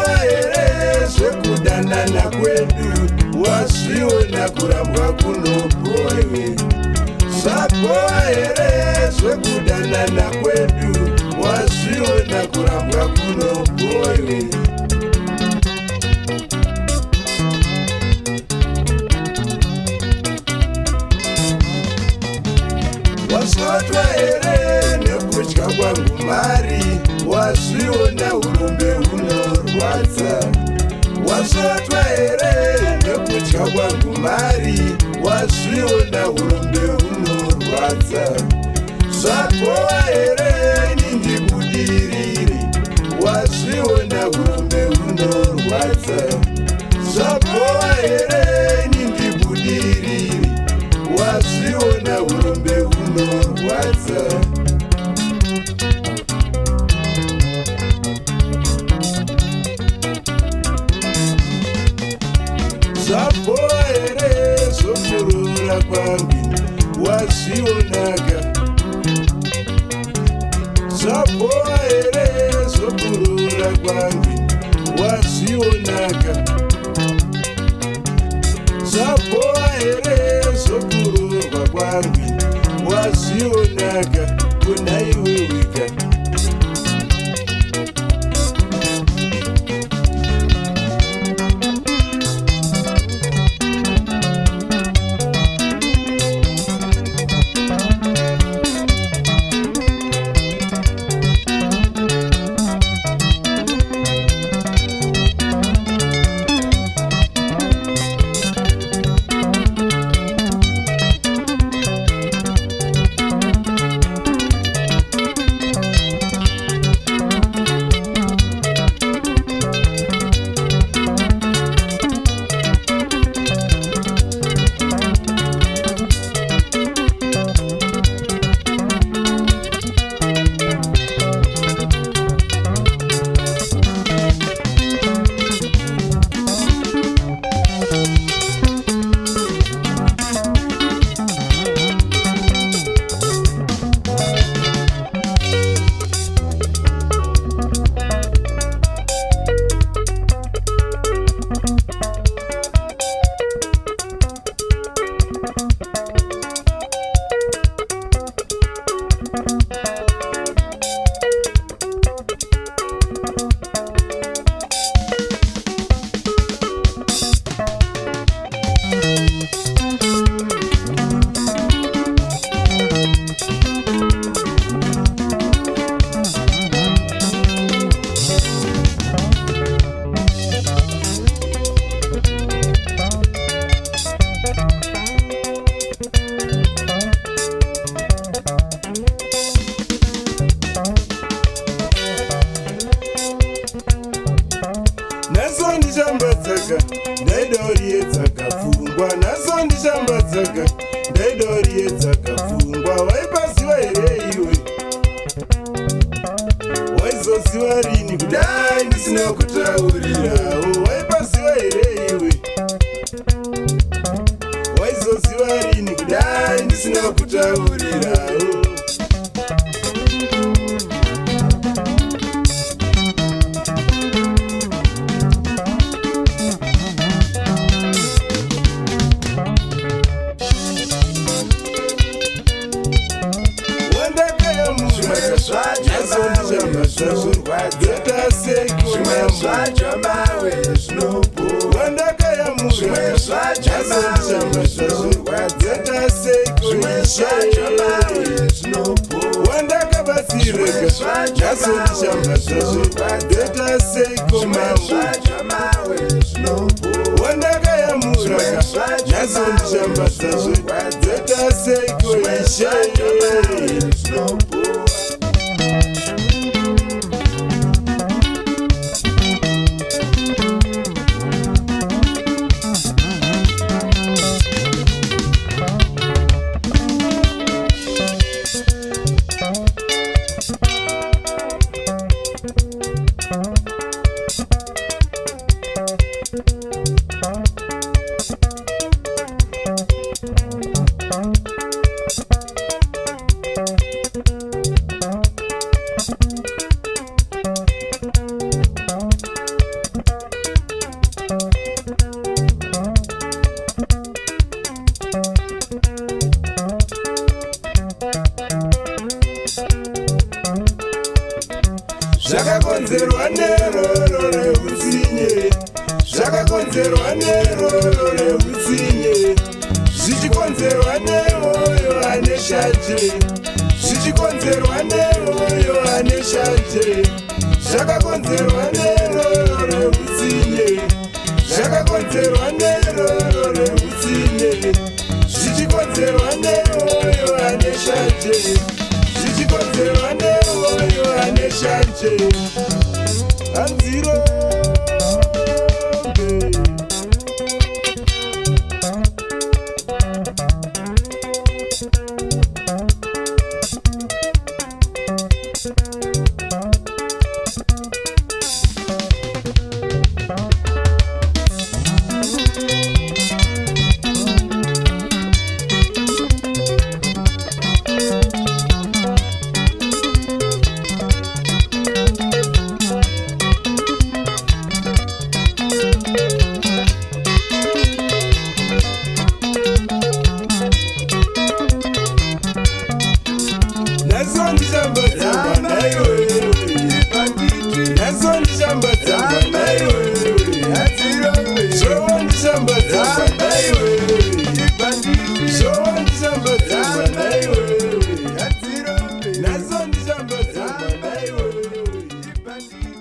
Zvapoa here zvekudanana kwedu, wazviona kurambwa kunopoa iwe. Zvapoa here zvekudanana kwedu, wazviona kurambwa kunopoa iwe. Wazotwa here nekutya kwangu mari, wazviona urombe hunorwadza. Wazotwa here nekutya kwangu mari, wazviona urombe hunorwadza. Zvapoa here nindibudirire, wazviona urombe hunorwadza. Zvapoa here nindibudirire, wazviona urombe hunorwadza. Zvapoa here zvokurora kwangu, wazvionaka. Zvapoa here zvokurora kwangu, wazvionaka. Zvapoa here zvokurorwa kwangu, wazvionaka. Kuna iwe wika. Ndaidoriedza kafungwa, naso ndishambadzaka. Ndaidoriedza kafungwa, waipaziva here iwe? Waizoziva rini kudai ndisina kutaurirawo? Waipaziva here iwe? Waizoziva rini kudai ndisina kutaurirawo? zvichikonzerwa neroro reutsinye, zvichikonzerwa neoyo ane shanje, zvichikonzerwa neoyo ane shanje, zvakakonzerwa neroro reutsinye, zvakakonzerwa neroro reutsinye, zvichikonzerwa neoyo ane shanje, zvichikonzerwa neoyo ane shanje. Anziro Bandit.